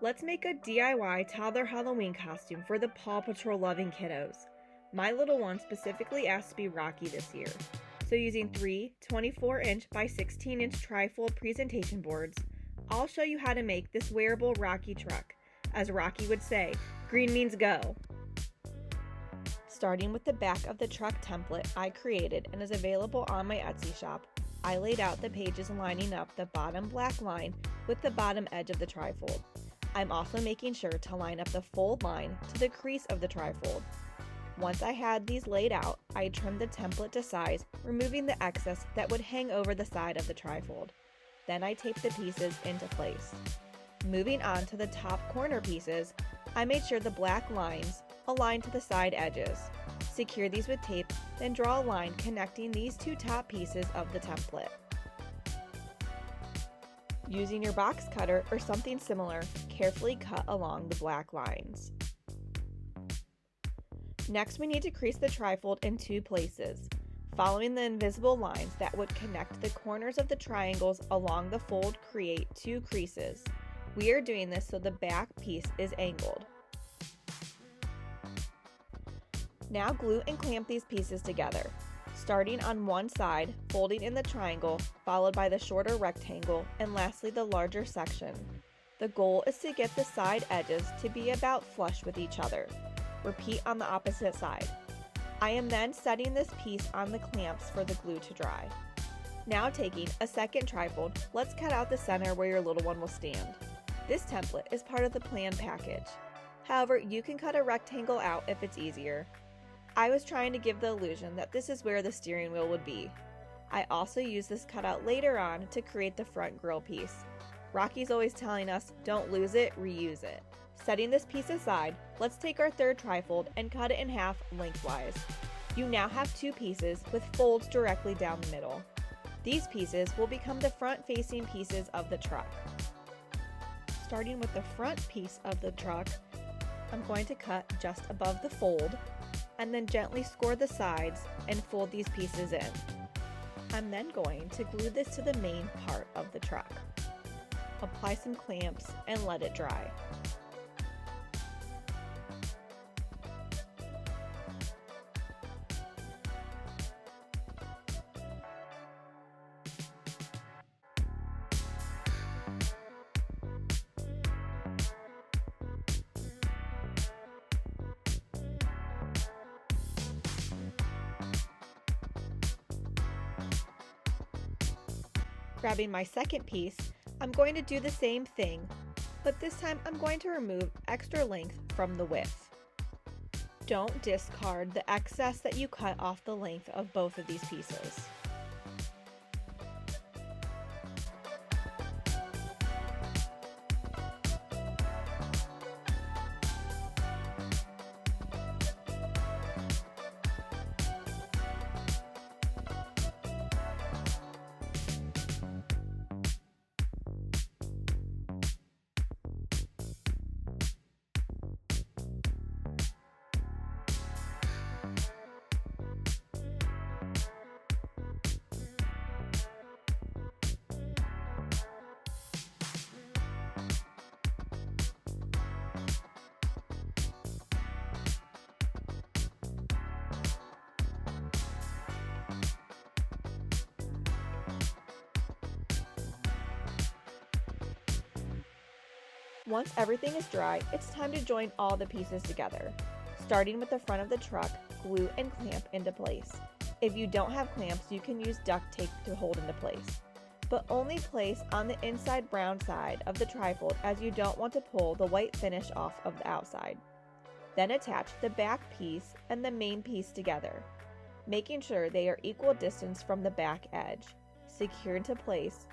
Let's make a DIY toddler Halloween costume for the Paw Patrol loving kiddos. My little one specifically asked to be Rocky this year. So using 3 24-inch by 16-inch trifold presentation boards, I'll show you how to make this wearable Rocky truck. As Rocky would say, green means go. Starting with the back of the truck template I created and is available on my Etsy shop, I laid out the pages lining up the bottom black line with the bottom edge of the trifold. I'm also making sure to line up the fold line to the crease of the trifold. Once I had these laid out, I trimmed the template to size, removing the excess that would hang over the side of the trifold. Then I taped the pieces into place. Moving on to the top corner pieces, I made sure the black lines align to the side edges. Secure these with tape, then draw a line connecting these two top pieces of the template. Using your box cutter or something similar, carefully cut along the black lines. Next, we need to crease the trifold in 2 places, following the invisible lines that would connect the corners of the triangles along the fold. Create 2 creases. We are doing this so the back piece is angled. Now glue and clamp these pieces together, starting on one side, folding in the triangle, followed by the shorter rectangle, and lastly the larger section. The goal is to get the side edges to be about flush with each other. Repeat on the opposite side. I am then setting this piece on the clamps for the glue to dry. Now taking a second trifold, let's cut out the center where your little one will stand. This template is part of the plan package. However, you can cut a rectangle out if it's easier. I was trying to give the illusion that this is where the steering wheel would be. I also used this cutout later on to create the front grille piece. Rocky's always telling us, don't lose it, reuse it. Setting this piece aside, let's take our third trifold and cut it in half lengthwise. You now have 2 pieces with folds directly down the middle. These pieces will become the front-facing pieces of the truck. Starting with the front piece of the truck, I'm going to cut just above the fold, and then gently score the sides and fold these pieces in. I'm then going to glue this to the main part of the truck. Apply some clamps and let it dry. Grabbing my second piece, I'm going to do the same thing, but this time I'm going to remove extra length from the width. Don't discard the excess that you cut off the length of both of these pieces. Once everything is dry, it's time to join all the pieces together. Starting with the front of the truck, glue and clamp into place. If you don't have clamps, you can use duct tape to hold into place, but only place on the inside brown side of the trifold as you don't want to pull the white finish off of the outside. Then attach the back piece and the main piece together, making sure they are equal distance from the back edge. Secure into place.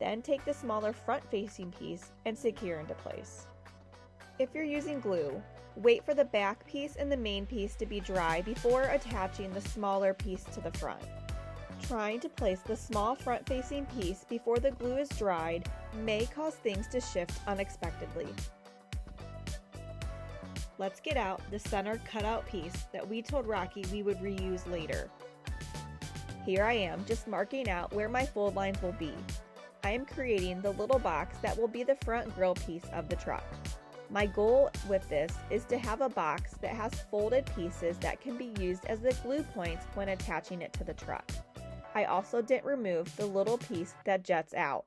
Then take the smaller front-facing piece and secure into place. If you're using glue, wait for the back piece and the main piece to be dry before attaching the smaller piece to the front. Trying to place the small front-facing piece before the glue is dried may cause things to shift unexpectedly. Let's get out the center cutout piece that we told Rocky we would reuse later. Here I am just marking out where my fold lines will be. I am creating the little box that will be the front grille piece of the truck. My goal with this is to have a box that has folded pieces that can be used as the glue points when attaching it to the truck. I also didn't remove the little piece that juts out.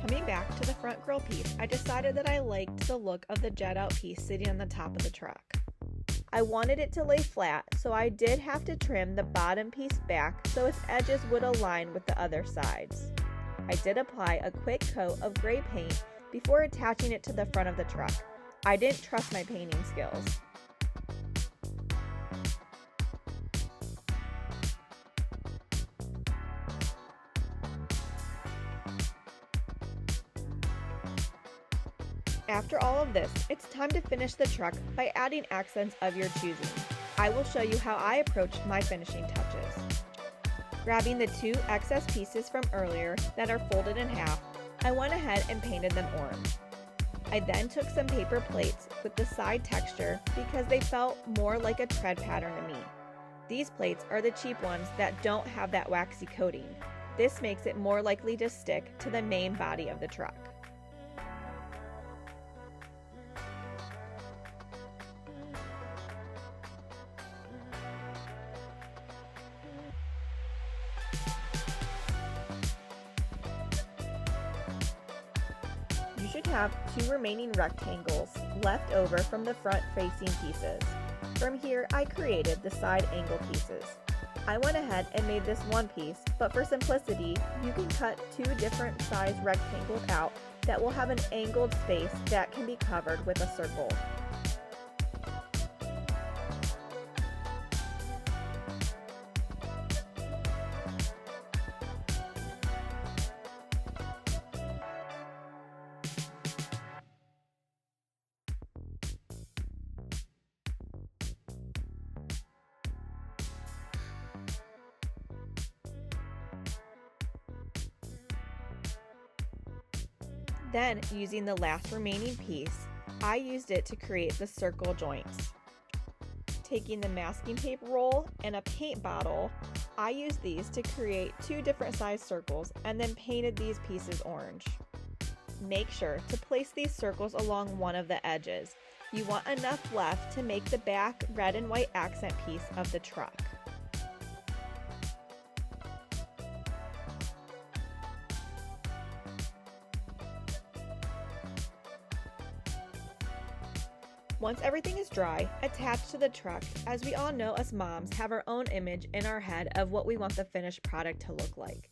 Coming back to the front grille piece, I decided that I liked the look of the jet out piece sitting on the top of the truck. I wanted it to lay flat, so I did have to trim the bottom piece back so its edges would align with the other sides. I did apply a quick coat of gray paint before attaching it to the front of the truck. I didn't trust my painting skills. After all of this, it's time to finish the truck by adding accents of your choosing. I will show you how I approached my finishing touches. Grabbing the 2 excess pieces from earlier that are folded in half, I went ahead and painted them orange. I then took some paper plates with the side texture because they felt more like a tread pattern to me. These plates are the cheap ones that don't have that waxy coating. This makes it more likely to stick to the main body of the truck. You should have 2 remaining rectangles left over from the front facing pieces. From here, I created the side angle pieces. I went ahead and made this one piece, but for simplicity, you can cut 2 different size rectangles out that will have an angled space that can be covered with a circle. Then, using the last remaining piece, I used it to create the circle joints. Taking the masking tape roll and a paint bottle, I used these to create 2 different size circles and then painted these pieces orange. Make sure to place these circles along one of the edges. You want enough left to make the back red and white accent piece of the truck. Once everything is dry, attach to the truck, as we all know us moms have our own image in our head of what we want the finished product to look like.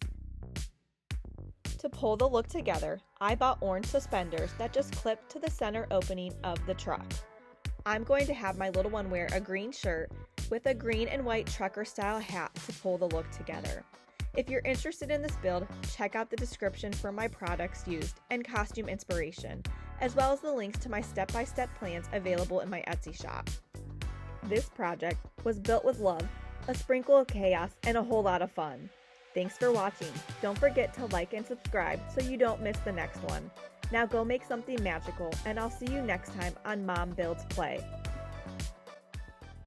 To pull the look together, I bought orange suspenders that just clip to the center opening of the truck. I'm going to have my little one wear a green shirt with a green and white trucker style hat to pull the look together. If you're interested in this build, check out the description for my products used and costume inspiration, as well as the links to my step-by-step plans available in my Etsy shop. This project was built with love, a sprinkle of chaos, and a whole lot of fun. Thanks for watching. Don't forget to like and subscribe so you don't miss the next one. Now go make something magical, and I'll see you next time on Mom Builds Play.